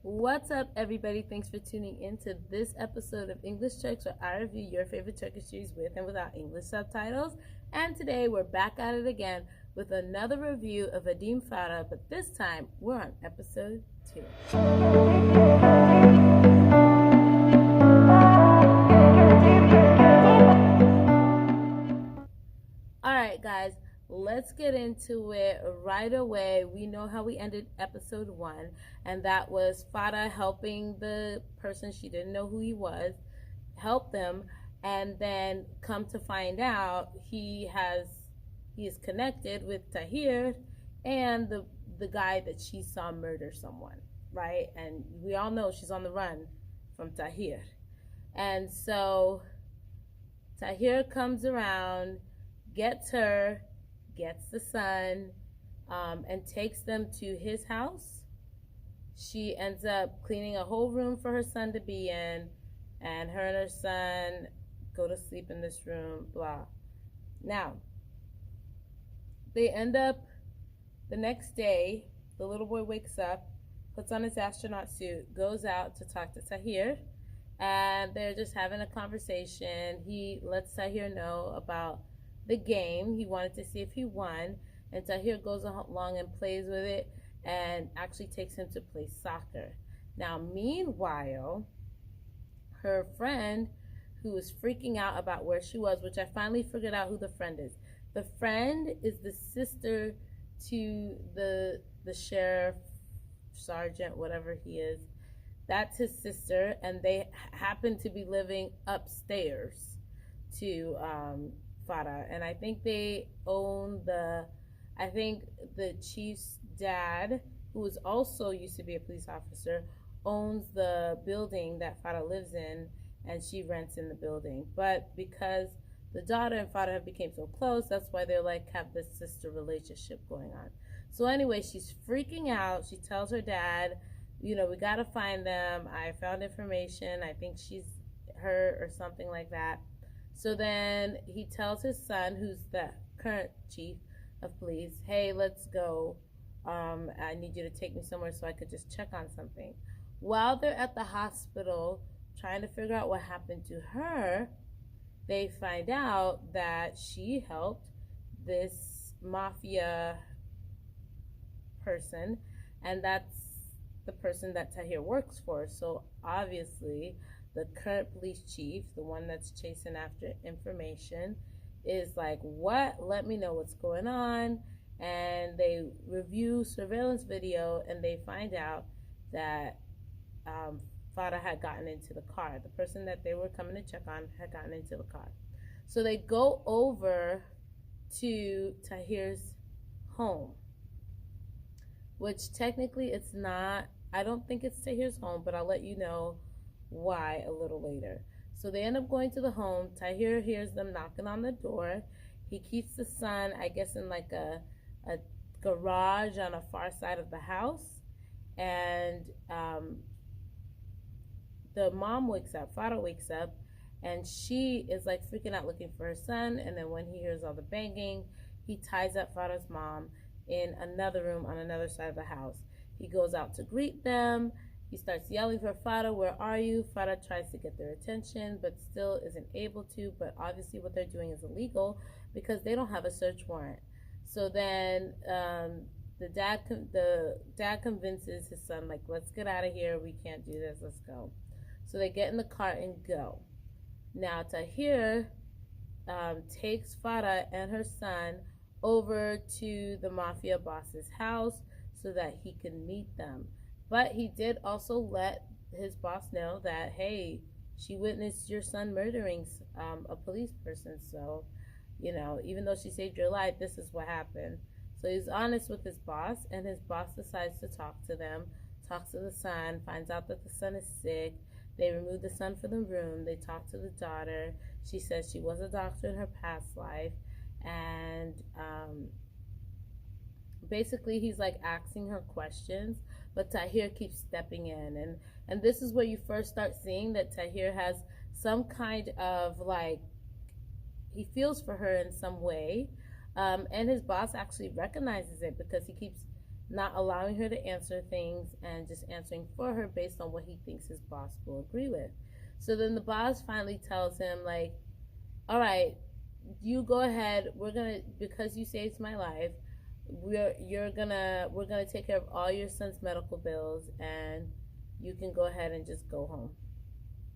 What's up, everybody? Thanks for tuning in to this episode of English Turks, where I review your favorite Turkish series with and without English subtitles. And today we're back at it again with another review of Adim Farah, but this time we're on episode 2. Alright, guys, let's get into it right away. We know how we ended episode 1, and that was Farah helping the person she didn't know who he was, help them, and then come to find out he is connected with Tahir and the guy that she saw murder someone, right? And we all know she's on the run from Tahir. And so Tahir comes around, gets her, gets the son, and takes them to his house. She ends up cleaning a whole room for her son to be in, and her and her son go to sleep in this room, blah. Now, they end up, the next day, the little boy wakes up, puts on his astronaut suit, goes out to talk to Tahir, and they're just having a conversation. He lets Tahir know about the game. He wanted to see if he won, and Tahir goes along and plays with it and actually takes him to play soccer. Now, meanwhile, her friend, who was freaking out about where she was, which I finally figured out who the friend is. The friend is the sister to the sheriff, sergeant, whatever he is. That's his sister, and they happen to be living upstairs to Farah, and I think they own the chief's dad, who was also used to be a police officer, owns the building that Farah lives in, and she rents in the building. But because the daughter and Farah have become so close, that's why they're like have this sister relationship going on. So anyway, she's freaking out. She tells her dad, we gotta find them. I found information. I think she's her or something like that. So then he tells his son, who's the current chief of police, hey, let's go. I need you to take me somewhere so I could just check on something. While they're at the hospital trying to figure out what happened to her, they find out that she helped this mafia person, and that's the person that Tahir works for. So obviously the current police chief, the one that's chasing after information, is like, what? Let me know what's going on. And they review surveillance video, and they find out that Farah had gotten into the car. The person that they were coming to check on had gotten into the car. So they go over to Tahir's home, which technically it's not. I don't think it's Tahir's home, but I'll let you know why a little later. So they end up going to the home. Tahir hears them knocking on the door. He keeps the son, I guess, in like a garage on a far side of the house. And the mom wakes up, Farah wakes up, and she is like freaking out looking for her son. And then when he hears all the banging, he ties up Farah's mom in another room on another side of the house. He goes out to greet them. He starts yelling for Farah, where are you? Farah tries to get their attention, but still isn't able to. But obviously what they're doing is illegal because they don't have a search warrant. So then the dad convinces his son, like, let's get out of here. We can't do this. Let's go. So they get in the car and go. Now Tahir takes Farah and her son over to the mafia boss's house so that he can meet them. But he did also let his boss know that, hey, she witnessed your son murdering a police person. So, even though she saved your life, this is what happened. So he's honest with his boss, and his boss decides to talk to them, talks to the son, finds out that the son is sick. They remove the son from the room. They talk to the daughter. She says she was a doctor in her past life. And basically he's like asking her questions, but Tahir keeps stepping in, and this is where you first start seeing that Tahir has some kind of like, he feels for her in some way, and his boss actually recognizes it because he keeps not allowing her to answer things and just answering for her based on what he thinks his boss will agree with. So then the boss finally tells him, like, all right, you go ahead. We're gonna, because you saved my life, we're gonna take care of all your son's medical bills, and you can go ahead and just go home.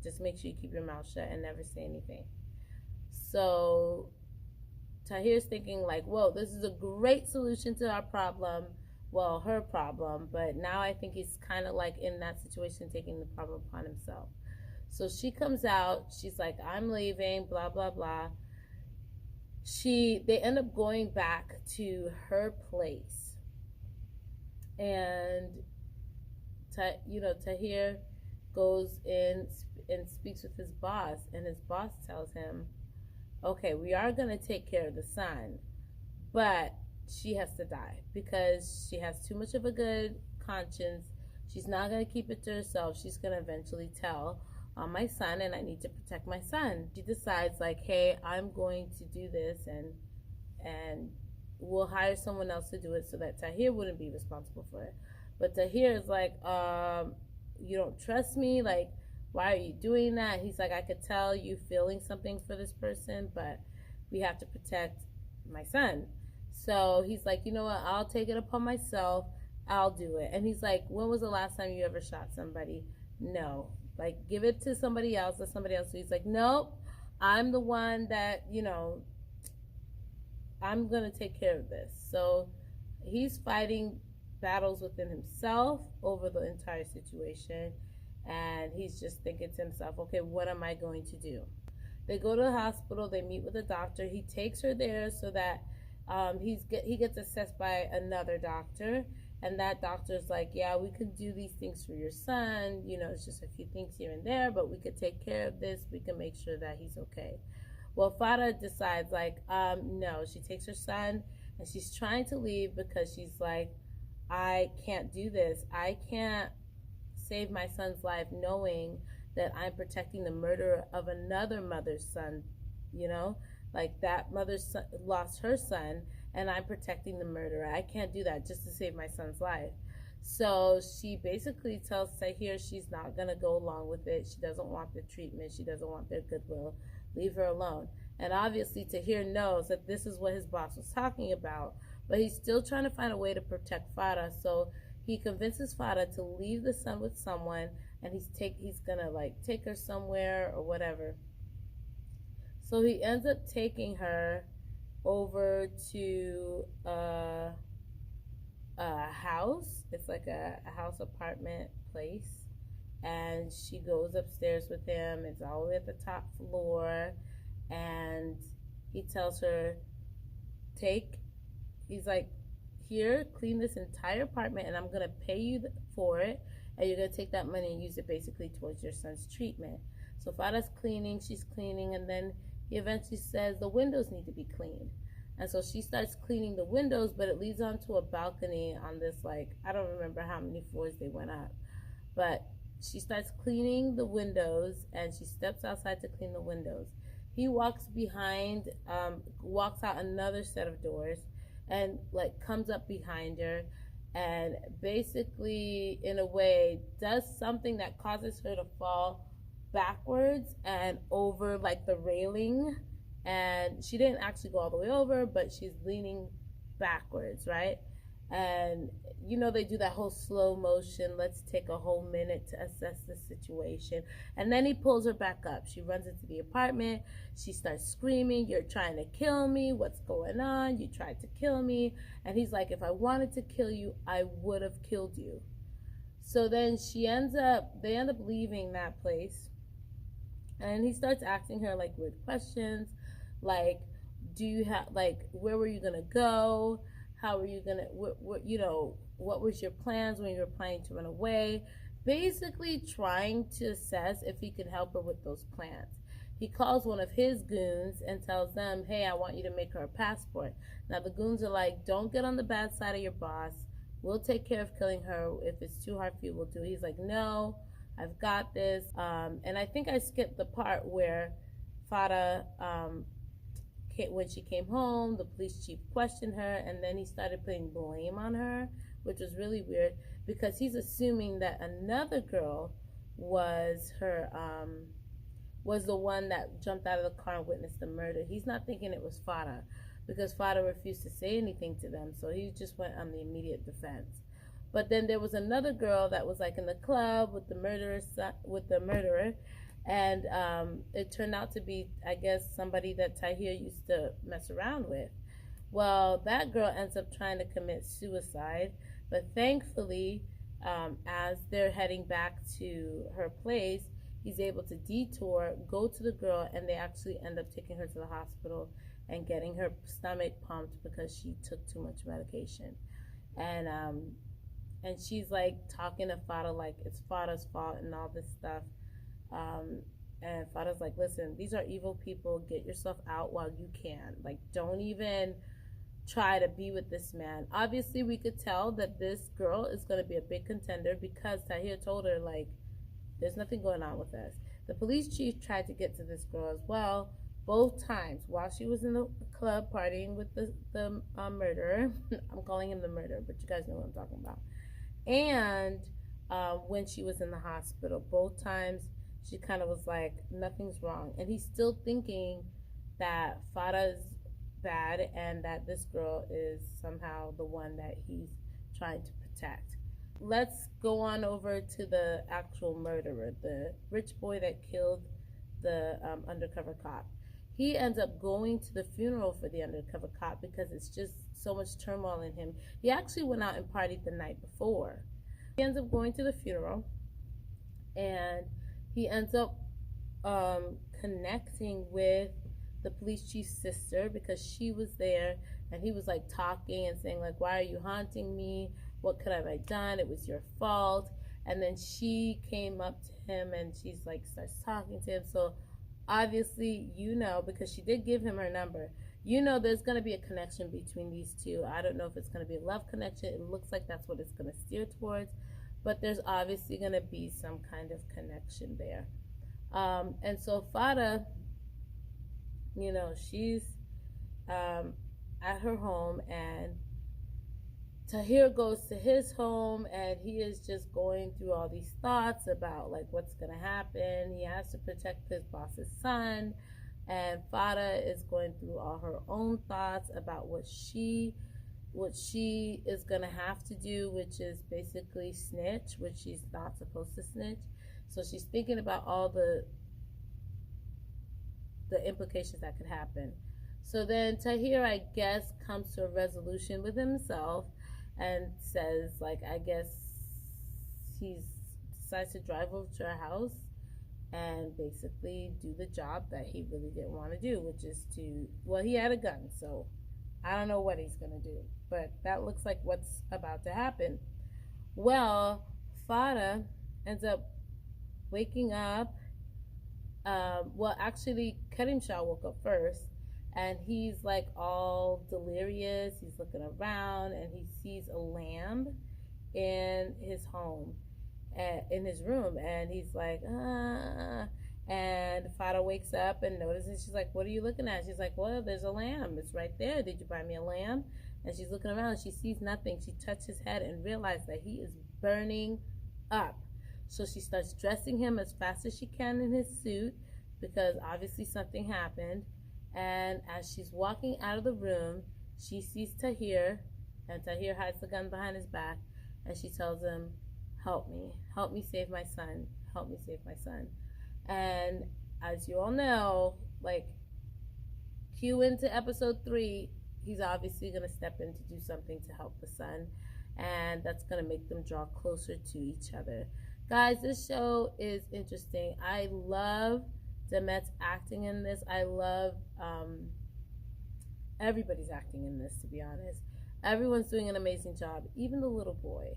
Just make sure you keep your mouth shut and never say anything. So Tahir's thinking like, whoa, this is a great solution to our problem. Well, her problem, but now I think he's kind of like in that situation, taking the problem upon himself. So she comes out, she's like, I'm leaving, blah, blah, blah. They end up going back to her place. And, Tahir goes in and speaks with his boss, and his boss tells him, okay, we are going to take care of the son, but she has to die because she has too much of a good conscience. She's not going to keep it to herself. She's going to eventually tell on my son, and I need to protect my son. She decides like, hey, I'm going to do this, and we'll hire someone else to do it so that Tahir wouldn't be responsible for it. But Tahir is like, you don't trust me? Like, why are you doing that? He's like, I could tell you feeling something for this person, but we have to protect my son. So he's like, you know what? I'll take it upon myself. I'll do it. And he's like, when was the last time you ever shot somebody? No. Like, give it to somebody else. Let somebody else. So he's like, nope. I'm the one that, I'm going to take care of this. So he's fighting battles within himself over the entire situation. And he's just thinking to himself, okay, what am I going to do? They go to the hospital. They meet with a doctor. He takes her there so that he gets assessed by another doctor. And that doctor's like, yeah, we could do these things for your son. It's just a few things here and there, but we could take care of this. We can make sure that he's okay. Well, Farah decides, like, no. She takes her son, and she's trying to leave because she's like, I can't do this. I can't save my son's life knowing that I'm protecting the murderer of another mother's son. Like, that mother lost her son, and I'm protecting the murderer. I can't do that just to save my son's life. So she basically tells Tahir she's not going to go along with it. She doesn't want the treatment. She doesn't want their goodwill. Leave her alone. And obviously Tahir knows that this is what his boss was talking about, but he's still trying to find a way to protect Farah. So he convinces Farah to leave the son with someone, and he's gonna like take her somewhere or whatever. So he ends up taking her over to a house. It's like a house apartment place, and she goes upstairs with him. It's all the way at the top floor, and he tells her, he's like, here, clean this entire apartment, and I'm gonna pay you for it, and you're gonna take that money and use it basically towards your son's treatment. So Farah's cleaning, she's cleaning, and then he eventually says the windows need to be cleaned. And so she starts cleaning the windows, but it leads onto a balcony on this, like, I don't remember how many floors they went up. But she starts cleaning the windows, and she steps outside to clean the windows. He walks behind, walks out another set of doors, and, like, comes up behind her, and basically, in a way, does something that causes her to fall backwards and over like the railing, and she didn't actually go all the way over, but she's leaning backwards, right? And they do that whole slow motion, let's take a whole minute to assess the situation, and then he pulls her back up. She runs into the apartment, she starts screaming, you're trying to kill me, what's going on, you tried to kill me. And he's like, if I wanted to kill you, I would have killed you. So then they end up leaving that place. And he starts asking her like weird questions, like, do you have, like, where were you gonna go? How were you gonna, what was your plans when you were planning to run away? Basically trying to assess if he can help her with those plans. He calls one of his goons and tells them, hey, I want you to make her a passport. Now the goons are like, don't get on the bad side of your boss. We'll take care of killing her. If it's too hard for you, we'll do it. He's like, no, I've got this. And I think I skipped the part where Farah, when she came home, the police chief questioned her, and then he started putting blame on her, which was really weird because he's assuming that another girl was her was the one that jumped out of the car and witnessed the murder. He's not thinking it was Farah because Farah refused to say anything to them, so he just went on the immediate defense. But then there was another girl that was like in the club with the murderer, and it turned out to be, I guess, somebody that Tahir used to mess around with. Well, that girl ends up trying to commit suicide, but thankfully, as they're heading back to her place, he's able to detour, go to the girl, and they actually end up taking her to the hospital and getting her stomach pumped because she took too much medication. And she's like talking to Farah like it's Farah's fault and all this stuff. And Farah's like, listen, these are evil people. Get yourself out while you can. Like, don't even try to be with this man. Obviously, we could tell that this girl is going to be a big contender because Tahir told her, like, there's nothing going on with us. The police chief tried to get to this girl as well, both times, while she was in the club partying with the murderer. I'm calling him the murderer, but you guys know what I'm talking about. And when she was in the hospital, both times she kind of was like, nothing's wrong. And he's still thinking that Farah's bad and that this girl is somehow the one that he's trying to protect. Let's go on over to the actual murderer, the rich boy that killed the undercover cop. He ends up going to the funeral for the undercover cop because it's just so much turmoil in him. He actually went out and partied the night before. He ends up going to the funeral, and he ends up connecting with the police chief's sister because she was there, and he was like talking and saying like, why are you haunting me? What could I have done? It was your fault. And then she came up to him and she's like starts talking to him. So obviously, you know, because she did give him her number, you know there's going to be a connection between these two. I don't know if it's going to be a love connection. It looks like that's what it's going to steer towards, but there's obviously going to be some kind of connection there. And so Farah, you know, she's at her home, and Tahir goes to his home, and he is just going through all these thoughts about like what's gonna happen. He has to protect his boss's son, and Farah is going through all her own thoughts about what she is gonna have to do, which is basically snitch, which she's not supposed to snitch. So she's thinking about all the implications that could happen. So then Tahir, I guess, comes to a resolution with himself and says, like, I guess he decides to drive over to her house and basically do the job that he really didn't want to do, which is to, well, he had a gun, so I don't know what he's going to do, but that looks like what's about to happen. Well, Farah ends up waking up. Well, actually, Karim Shah woke up first, and he's like all delirious. He's looking around, and he sees a lamb in his home, in his room, and he's like, ah. And Farah wakes up and notices. She's like, what are you looking at? She's like, well, there's a lamb. It's right there. Did you buy me a lamb? And she's looking around, and she sees nothing. She touched his head and realized that he is burning up. So she starts dressing him as fast as she can in his suit because obviously something happened. And as she's walking out of the room, she sees Tahir, and Tahir hides the gun behind his back, and she tells him, help me save my son, help me save my son. And as you all know, like, cue into episode 3, he's obviously going to step in to do something to help the son, and that's going to make them draw closer to each other. Guys, this show is interesting. I love Demet's acting in this. I love everybody's acting in this, to be honest. Everyone's doing an amazing job, even the little boy.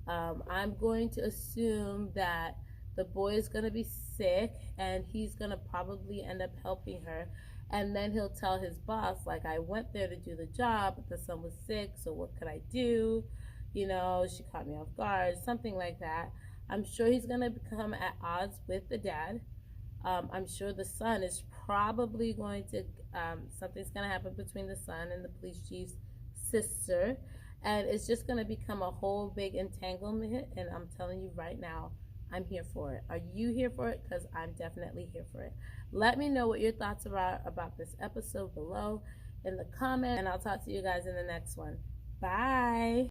I'm going to assume that the boy is going to be sick, and he's going to probably end up helping her. And then he'll tell his boss, like, I went there to do the job, but the son was sick, so what could I do? You know, she caught me off guard, something like that. I'm sure he's going to become at odds with the dad. I'm sure the son is probably going to, something's going to happen between the son and the police chief's sister. and it's just going to become a whole big entanglement. And I'm telling you right now, I'm here for it. Are you here for it? Because I'm definitely here for it. Let me know what your thoughts are about this episode below in the comments, and I'll talk to you guys in the next one. Bye.